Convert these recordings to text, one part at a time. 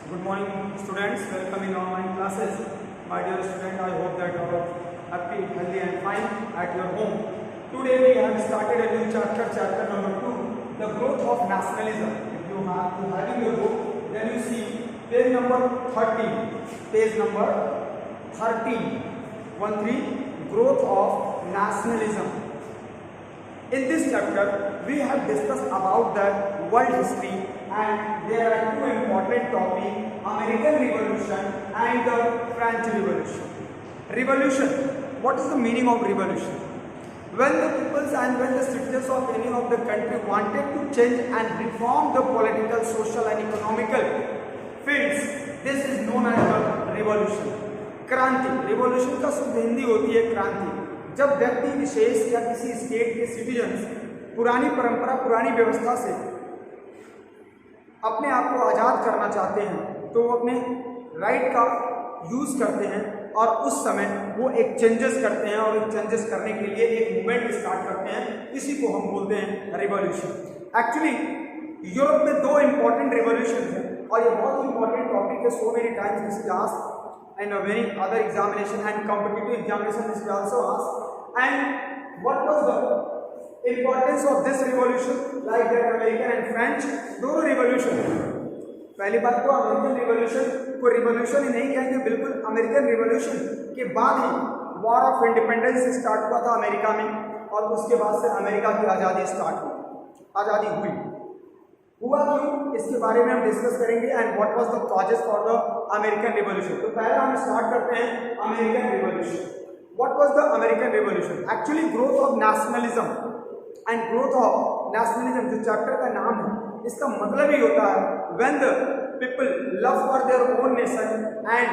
Good morning, students. Welcome in online classes. My dear student, I hope that you are happy, healthy, and fine at your home. Today we have started a new chapter number 2, the growth of nationalism. If you have having your book, then you see page number 13. Page number 13. 13. Growth of nationalism. In this chapter, we have discussed about the world history, and there are two important topics: American Revolution and the French Revolution. Revolution. What is the meaning of revolution? When the peoples and when the citizens of any of the country wanted to change and reform the political, social and economical fields, this is known as the revolution. क्रांति. revolution का शुद्ध हिंदी होती है क्रांति. जब व्यक्ति विशेष या किसी स्टेट के सिटीजन्स पुरानी परंपरा, पुरानी व्यवस्था से अपने आप को आज़ाद करना चाहते हैं, तो वो अपने राइट का यूज़ करते हैं और उस समय वो एक चेंजेस करते हैं, और एक चेंजेस करने के लिए एक मूवमेंट स्टार्ट करते हैं. इसी को हम बोलते हैं रिवॉल्यूशन. एक्चुअली यूरोप में दो इंपॉर्टेंट रिवॉल्यूशन हैं, और ये बहुत इंपॉर्टेंट टॉपिक है. So many times this is asked and many other examination and competitive examination is also asked. And what was the importance of this revolution, like that American and French दोनों revolution? पहली बात तो American revolution को revolution ही नहीं कहेंगे, बिल्कुल American revolution के बाद ही वॉर ऑफ इंडिपेंडेंस स्टार्ट हुआ था अमेरिका में, और उसके बाद से अमेरिका की आज़ादी स्टार्ट हुई, आज़ादी हुआ क्यों, इसके बारे में हम डिस्कस करेंगे. And what was the causes for the American revolution. तो पहले हम स्टार्ट करते हैं American revolution. What was the American revolution? Actually growth of nationalism. And growth of nationalism जो चैप्टर का नाम है, इसका मतलब ही होता है when the people love for their own nation and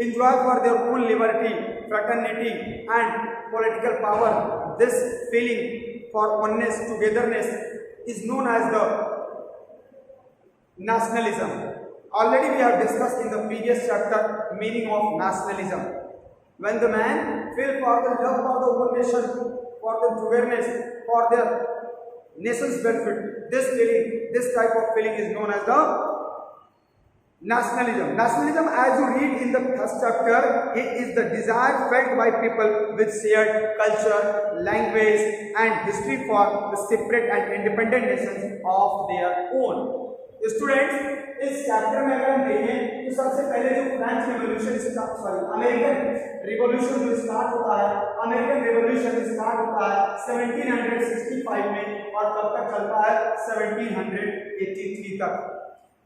enjoy for their own liberty, fraternity and political power. This feeling for oneness, togetherness is known as the nationalism. Already we have discussed in the previous chapter meaning of nationalism. When the man feel for the love for the whole nation, for the togetherness, for their nation's benefit, this feeling, this type of feeling is known as the nationalism. Nationalism, as you read in the first chapter, it is the desire felt by people with shared culture, language and history for the separate and independent nations of their own. Students, इस chapter में अगर हम देखें तो सबसे पहले जो French revolution American revolution जो स्टार्ट होता है, अमेरिकन रिवॉल्यूशन स्टार्ट होता है 1765 में और कब तक चलता है 1783 तक.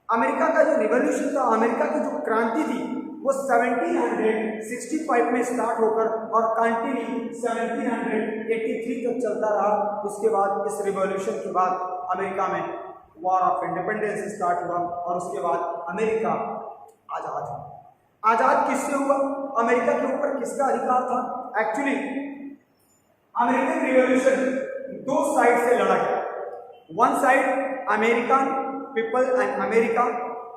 अमेरिका का जो रिवॉल्यूशन था, अमेरिका की जो क्रांति थी, वो 1765 में स्टार्ट होकर और कंटिन्यू 1783 तक चलता रहा. उसके बाद इस रिवॉल्यूशन के बाद अमेरिका में वॉर ऑफ इंडिपेंडेंस स्टार्ट हुआ, और उसके बाद अमेरिका आजाद हुआ. आजाद किससे हुआ? अमेरिका के ऊपर किसका अधिकार था? एक्चुअली अमेरिकन रिवॉल्यूशन दो साइड से लड़ा गया. One side American people and America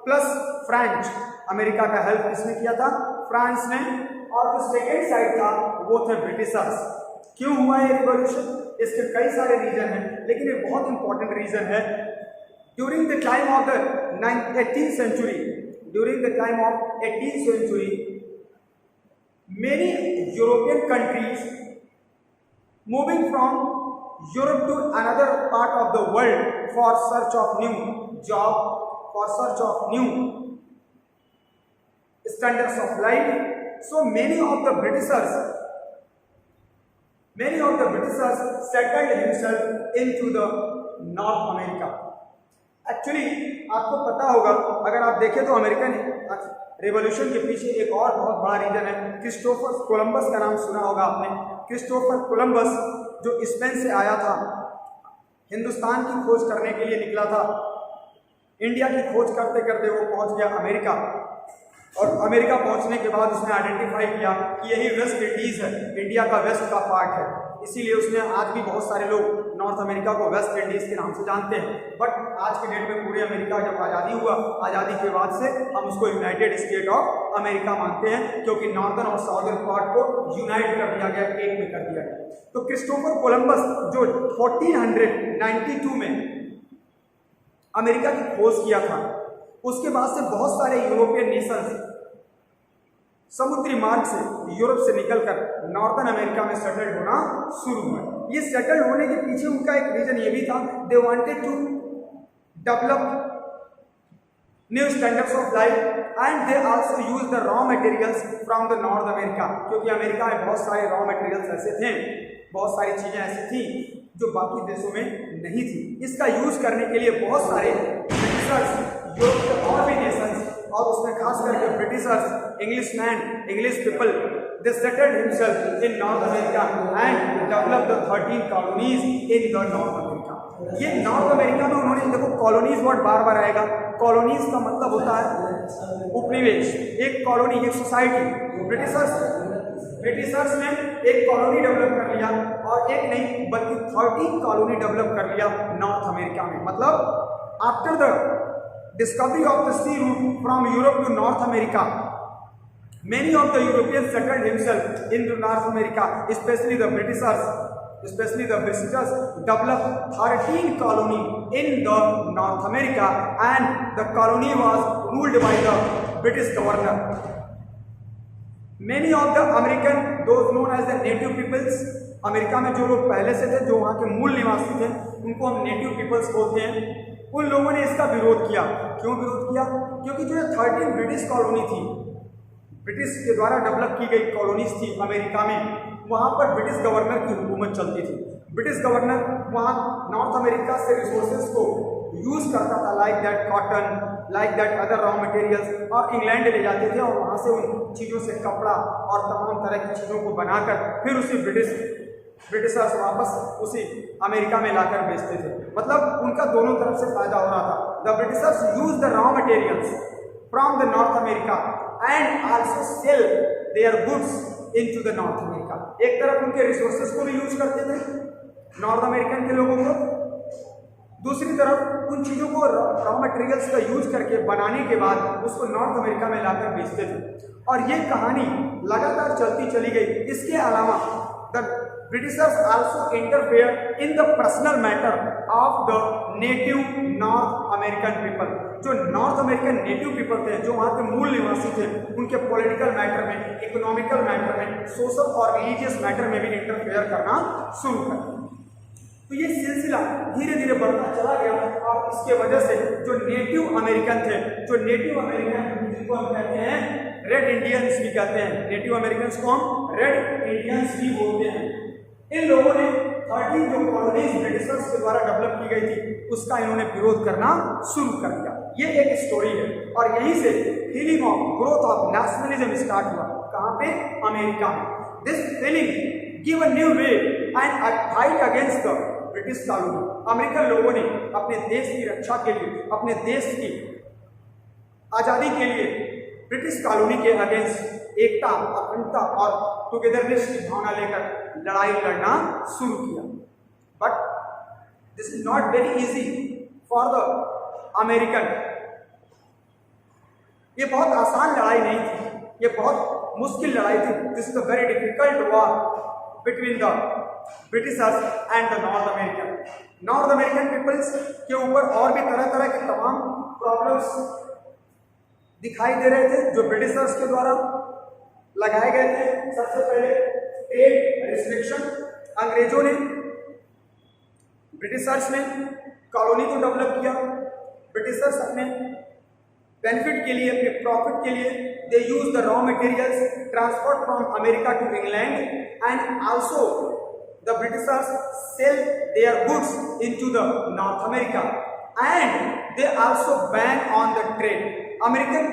plus France. America का हेल्प किसने किया था? फ्रांस ने. और जो सेकेंड साइड था वो थे ब्रिटिशर्स. क्यों हुआ ये रिवॉल्यूशन? इसके कई सारे रीजन हैं, लेकिन ये बहुत इंपॉर्टेंट रीजन है. During the time of the 18th century, many European countries moving from Europe to another part of the world for search of new job, for search of new standards of life. So many of the Britishers settled himself into the North America. Actually आपको पता होगा, अगर आप देखें तो American revolution के पीछे एक और बहुत बड़ा रीजन है. क्रिस्टोफर कोलंबस का नाम सुना होगा आपने. क्रिस्टोफर कोलंबस जो स्पेन से आया था, हिंदुस्तान की खोज करने के लिए निकला था. इंडिया की खोज करते करते वो पहुंच गया अमेरिका, और अमेरिका पहुंचने के बाद उसने आइडेंटिफाई किया कि यही वेस्ट इंडीज है, इंडिया का वेस्ट का पार्ट है. इसीलिए उसने, आज भी बहुत सारे लोग नॉर्थ अमेरिका को वेस्ट इंडीज के नाम से जानते हैं, बट आज के डेट में पूरे अमेरिका जब आज़ादी हुआ, आज़ादी के बाद से हम उसको यूनाइटेड स्टेट ऑफ अमेरिका मानते हैं, क्योंकि नॉर्दर्न और साउदर्न पार्ट को यूनाइट कर दिया गया, एक में कर दिया गया. तो क्रिस्टोफर कोलंबस जो 1492 में अमेरिका की खोज किया था, उसके बाद से बहुत सारे यूरोपियन नेशंस समुद्री मार्ग से यूरोप से निकलकर नॉर्थन अमेरिका में सेटल्ड होना शुरू हुआ। ये सेटल्ड होने के पीछे उनका एक रीजन ये भी था, they wanted to develop new standards of life and they also use the raw materials from the North America, क्योंकि अमेरिका में बहुत सारे रॉ मटेरियल्स ऐसे थे, बहुत सारी चीजें ऐसी थी जो बाकी देशों में नहीं थी। इसका यूज करने के लिए बहुत सारे ब्रिटिशर्स, यूरोप के और भी नेशंस और उसमें खास करके Britishers, Englishman, English people, they settled himself in north America and develop the 13 colonies in the North America. ये नॉर्थ अमेरिका में उन्होंने, देखो कॉलोनीज वर्ड बार बार आएगा, कॉलोनीज का मतलब होता है उपनिवेश, एक कॉलोनी, एक सोसाइटी। ब्रिटिशर्स ने एक कॉलोनी डेवलप कर लिया और एक नहीं बल्कि 13 कॉलोनी डेवलप कर लिया नॉर्थ अमेरिका में। मतलब after the discovery of the sea route from Europe to North America, many of the Europeans settled themselves in North America, especially the Britishers developed 13 colony in the North America and the colony was ruled by the British governor. Many of the American, those known as the native peoples, America में जो लोग पहले से थे, जो वहाँ के मूल निवासी थे, उनको हम नेटिव पीपल्स बोलते हैं। उन लोगों ने इसका विरोध किया। क्यों विरोध किया? क्योंकि जो 13 ब्रिटिश कॉलोनी थी, ब्रिटिश के द्वारा डेवलप की गई कॉलोनीज थी अमेरिका में, वहाँ पर ब्रिटिश गवर्नर की हुकूमत चलती थी। ब्रिटिश गवर्नर वहाँ नॉर्थ अमेरिका से रिसोर्सेज को यूज करता था, like that cotton, like that other raw materials, और इंग्लैंड ले जाते थे और वहाँ से उन चीज़ों से कपड़ा और तमाम तरह की चीज़ों को बनाकर फिर उसी ब्रिटिशर्स वापस उसी अमेरिका में लाकर बेचते थे। मतलब उनका दोनों तरफ से फायदा हो रहा था। The Britishers use the raw materials from the North America and also sell their goods into the North America. एक तरफ उनके रिसोर्सेज को भी यूज करते थे नॉर्थ अमेरिकन के लोगों को, दूसरी तरफ उन चीज़ों को रॉ मटेरियल्स का यूज करके बनाने के बाद उसको नॉर्थ अमेरिका में लाकर बेचते थे। और ये कहानी लगातार चलती चली गई। इसके अलावा the Britishers also interfere in the personal matter of the native North American people. जो नॉर्थ अमेरिकन नेटिव पीपल थे, जो वहाँ के मूल निवासी थे, उनके पॉलिटिकल मैटर में, इकोनॉमिकल मैटर में, सोशल और रिलीजियस मैटर में भी इंटरफेयर करना शुरू कर दिया। तो ये सिलसिला धीरे धीरे बढ़ता चला गया और इसके वजह से जो नेटिव अमेरिकन थे, जो नेटिव अमेरिकन जिनको हम कहते हैं रेड इंडियंस भी कहते हैं, नेटिव अमेरिकन को हम रेड इंडियंस भी बोलते हैं, इन लोगों ने 13 जो कॉलोनीज ब्रिटिशर्स के द्वारा डेवलप की गई थी उसका इन्होंने विरोध करना शुरू कर दिया। ये एक स्टोरी है और यहीं से feeling of growth of nationalism start हुआ। कहाँ पे? अमेरिका में। This feeling give a new way and a fight against the British colony. American लोगों ने अपने देश की रक्षा के लिए, अपने देश की आजादी के लिए ब्रिटिश कॉलोनी के अगेंस्ट एकता, अखंडता और टुगेदरनेस की भावना लेकर लड़ाई लड़ना शुरू किया। But this is not very easy for the American. ये बहुत आसान लड़ाई नहीं थी, ये बहुत मुश्किल लड़ाई थी। This is a very difficult war between the Britishers and the North American. North American peoples के ऊपर और भी तरह तरह के तमाम प्रॉब्लम्स दिखाई दे रहे थे जो ब्रिटिशर्स के द्वारा लगाए गए थे। सबसे पहले ट्रेड रिस्ट्रिक्शन। अंग्रेजों ने, ब्रिटिशर्स ने कॉलोनी को डेवलप किया। ब्रिटिशर्स अपने बेनिफिट के लिए, अपने प्रॉफिट के लिए, they use the raw materials transport from America to England and also the Britishers sell their goods into the North America and they also ban on the trade. American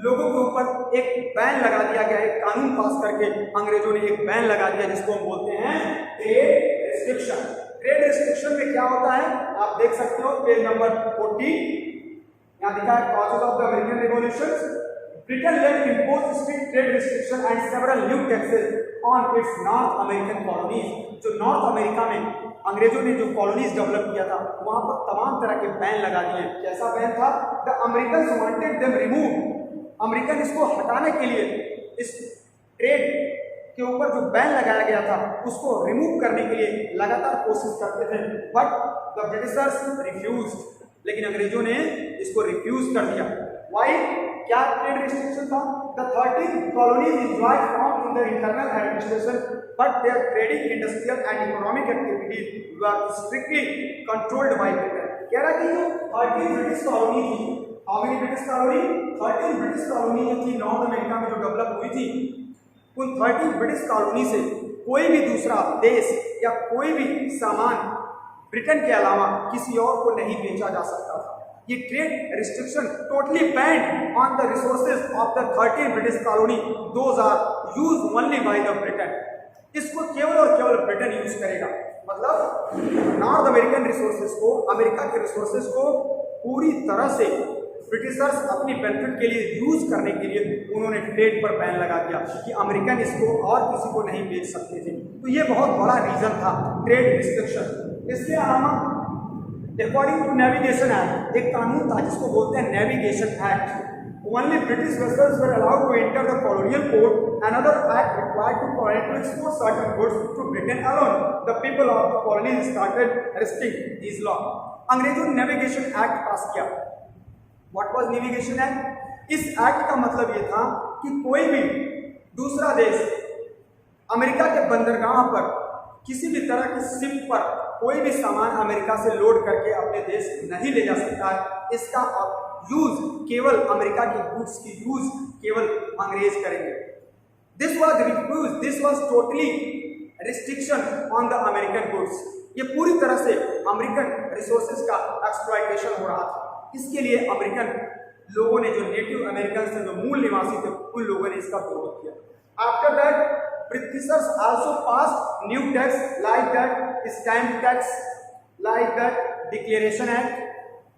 लोगों के ऊपर एक ban लगा दिया गया है, कानून पास करके अंग्रेजों ने एक बैन लगा दिया जिसको हम बोलते हैं ट्रेड रिस्ट्रिक्शन। ट्रेड रिस्ट्रिक्शन में क्या होता है आप देख सकते हो पेज नंबर 40, यहाँ लिखा है causes of the American revolution. Britain let impose strict trade restriction and several new taxes on its North American colonies. जो नॉर्थ अमेरिका में अंग्रेजों ने जो कॉलोनीज डेवलप किया था वहां पर तमाम तरह के बैन लगा दिए। कैसा बैन था? The American wanted them remove. American इसको हटाने के लिए, इस ट्रेड के ऊपर जो बैन लगाया गया था उसको रिमूव करने के लिए लगातार कोशिश करते थे, बट द ब्रिटिशर्स रिफ्यूज्ड। लेकिन अंग्रेजों ने इसको रिफ्यूज कर दिया। वाई? क्या ट्रेड रिस्ट्रिक्शन था? The 13 colonies enjoyed from in the internal administration, but their trading, industrial and economic activities were strictly controlled by Britain. कह रहा कि जो 13 ब्रिटिश कॉलोनी थी, how many British colony? 13 British colony जो थी north America में जो डेवलप हुई थी, उन 13 ब्रिटिश कॉलोनी से कोई भी दूसरा देश या कोई भी सामान ब्रिटेन के अलावा किसी और को नहीं बेचा जा सकता था। ये trade restriction totally banned on the resources of the 13 British colony, those are used only by the Britain. इसको केवल और केवल ब्रिटेन यूज करेगा। मतलब नॉर्थ अमेरिकन रिसोर्सेज को, अमेरिका के रिसोर्सेज को पूरी तरह से ब्रिटिशर्स अपनी बेनिफिट के लिए यूज करने के लिए उन्होंने ट्रेड पर बैन लगा दिया कि अमेरिकन इसको और किसी को नहीं बेच सकते थे। तो ये बहुत बड़ा रीजन था ट्रेड रिस्ट्रिक्शन। इसके अलावा अकॉर्डिंग टू नेविगेशन एक्ट, एक कानून था जिसको बोलते हैं navigation act. Only British vessels were allowed to enter the colonial port. Another act required to colony to export certain goods to Britain alone. The people of the colonies started restricting these law. अंग्रेजों ने navigation act पास किया। What was navigation act? इस act का मतलब ये था कि कोई भी दूसरा देश अमेरिका के बंदरगाह पर किसी भी तरह की शिप पर कोई भी सामान अमेरिका से लोड करके अपने देश नहीं ले जा सकता है। इसका यूज केवल अमेरिका के गुड्स की यूज केवल अंग्रेज करेंगे। This was refuse, this was totally restriction on the American goods. ये पूरी तरह से अमेरिकन रिसोर्सेज का एक्सप्लॉयटेशन हो रहा था। इसके लिए अमेरिकन लोगों ने, जो नेटिव अमेरिकन थे, जो मूल निवासी थे, उन लोगों ने इसका विरोध किया। After that Britishers also passed new tax like that stamp tax, like that Declaration Act.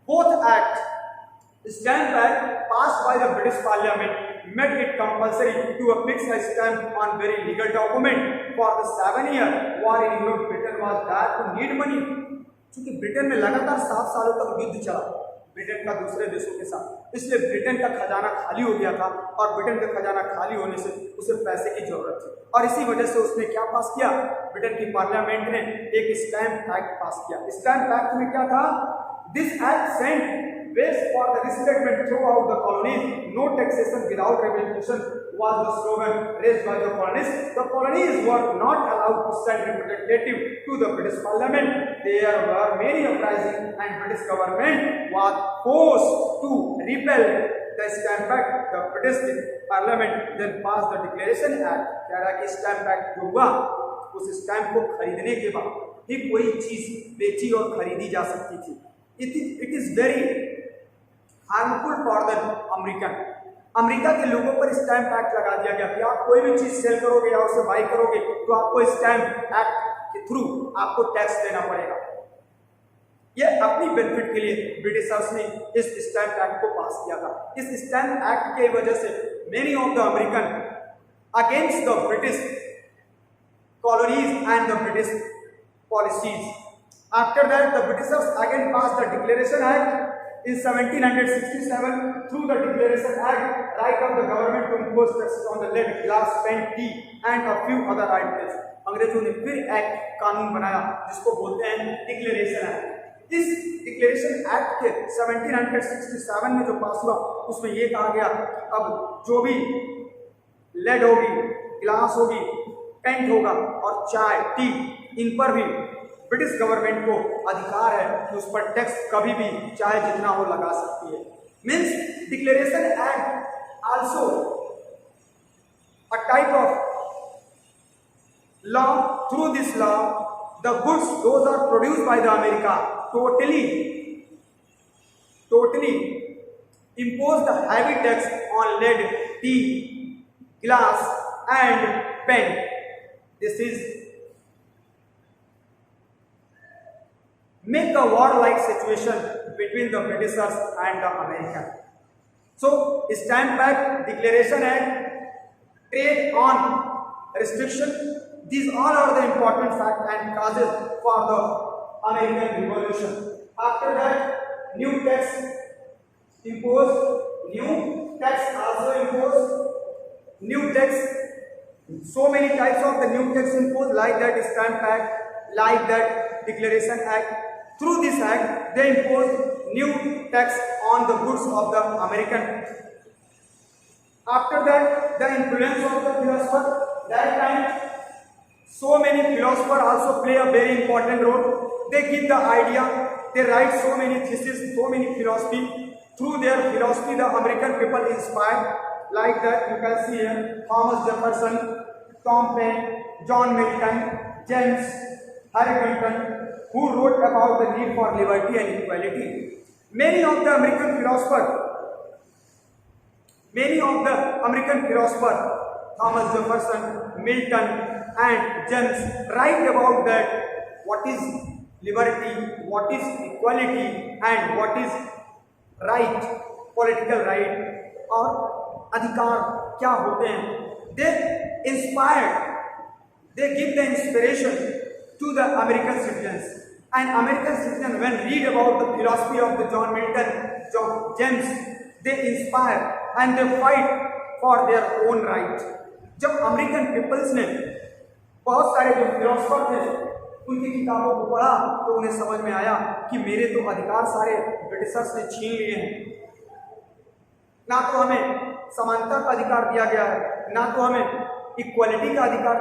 Both act, Stamp Act passed by the British Parliament, made it compulsory to affix a stamp on very legal document for the 7-year war in Europe. Britain was there to need money. क्योंकि Britain में लगातार 7 सालों तक युद्ध चला Britain का दूसरे देशों के साथ, इसलिए ब्रिटेन का खजाना खाली हो गया था और ब्रिटेन का खजाना खाली होने से उसे पैसे की जरूरत थी और इसी वजह से उसने क्या पास किया? ब्रिटेन की पार्लियामेंट ने एक स्टैम्प एक्ट पास किया। स्टैम्प एक्ट में क्या था? This act sent ways for the resettlement throughout the colonies. No taxation without representation was the slogan raised by the colonies. The colonies were not allowed to send representatives to the British Parliament. There were many uprisings and British government was forced to repeal the Stamp Act. The British Parliament then passed the Declaration Act. कह रहा कि Stamp Act जो हुआ, उस stamp को खरीदने के बाद ही कोई चीज बेची और खरीदी जा सकती थी। It is very harmful for the American. America के लोगों पर स्टैम्प एक्ट लगा दिया गया कि आप कोई भी चीज सेल करोगे या उसे बाई करोगे तो आपको स्टैम्प एक्ट के थ्रू आपको टैक्स देना पड़ेगा। ये अपनी बेनिफिट के लिए ब्रिटिशर्स ने इस स्टैम्प एक्ट को पास किया था। इस स्टैम्प एक्ट की वजह से many of the American against the British colonies and the British policies. After that the Britishers again pass the declaration act in 1767. Through the Declaration Act, right of the government to impose taxes on the lead, glass, pen, tea and a few other articles. अंग्रेजों ने फिर act कानून बनाया जिसको बोलते हैं declaration act. इस declaration act के 1767 में जो पास हुआ उसमें ये कहा गया कि अब जो भी लेड होगी, ग्लास होगी, पेंट होगा और चाय, टी, इन पर भी ब्रिटिश गवर्नमेंट को अधिकार है कि उस पर टैक्स कभी भी चाहे जितना हो लगा सकती है। Means declaration act also a type of law. Through this law the goods those are produced by the America totally impose the heavy tax on lead, tea, glass and pen. This is make a war-like situation between the Britishers and the Americans. So, Stamp Act, Declaration Act, trade on restriction, these all are the important facts and causes for the American Revolution. After that, new tax imposed, new tax also imposed, new tax, so many types of the new tax imposed, like that Stamp Act, like that Declaration Act. Through this act, they imposed new tax on the goods of the American. After that, the influence of the philosopher. That time, so many philosophers also play a very important role. They give the idea, they write so many theses, so many philosophy. Through their philosophy, the American people inspired. Like that, you can see here, Thomas Jefferson, Tom Paine, John Milton, James Harrington, who wrote about the need for liberty and equality. Many of the American philosophers, Thomas Jefferson, Milton, and James, write about that what is liberty, what is equality, and what is right, political right, or अधिकार क्या होते हैं. They inspired, they give the inspiration to the American citizens. And American citizens, when read about the philosophy of the John Milton, John James, they inspire and they fight for their own right. जब American peoples ने बहुत सारे जो philosopher थे उनकी किताबों को पढ़ा तो उन्हें समझ में आया कि मेरे तो अधिकार सारे ब्रिटिशर्स ने छीन लिए हैं. ना तो हमें समानता का अधिकार दिया गया है, ना तो हमें इक्वालिटी का अधिकार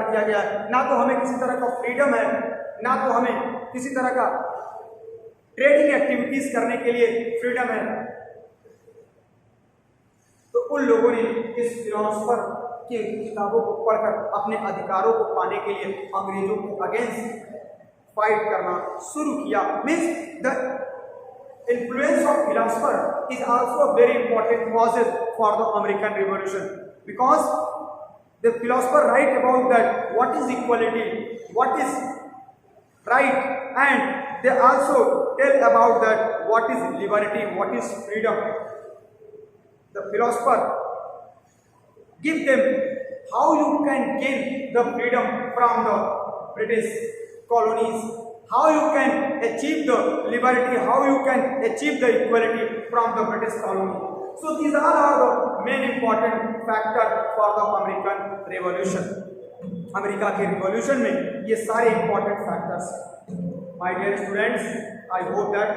दिया गया है, ना तो हमें किसी तरह का फ्रीडम है, ना तो हमें किसी तरह का ट्रेडिंग एक्टिविटीज करने के लिए फ्रीडम है. तो उन लोगों ने इस फिलोसफर की किताबों को पढ़कर अपने अधिकारों को पाने के लिए अंग्रेजों के अगेंस्ट फाइट करना शुरू किया. Means the influence of philosopher is also a very important cause for the American Revolution, because the philosopher write about that what is equality, what is right, and they also tell about that what is liberty, what is freedom. The philosopher give them how you can gain the freedom from the British colonies, how you can achieve the liberty, how you can achieve the equality from the British colony. So these all are the main important factor for the American Revolution. America के revolution में ये सारे important factors. My dear students, I hope that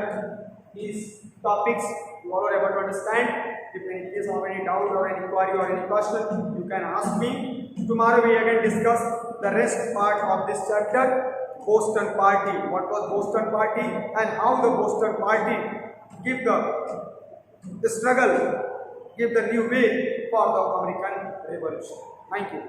these topics you all are able to understand. If in case of any doubt or any query or any question, you can ask me. Tomorrow we again discuss the rest part of this chapter. Boston Party. What was Boston Party and how the Boston Party give the struggle, give the new way for the American Revolution. Thank you.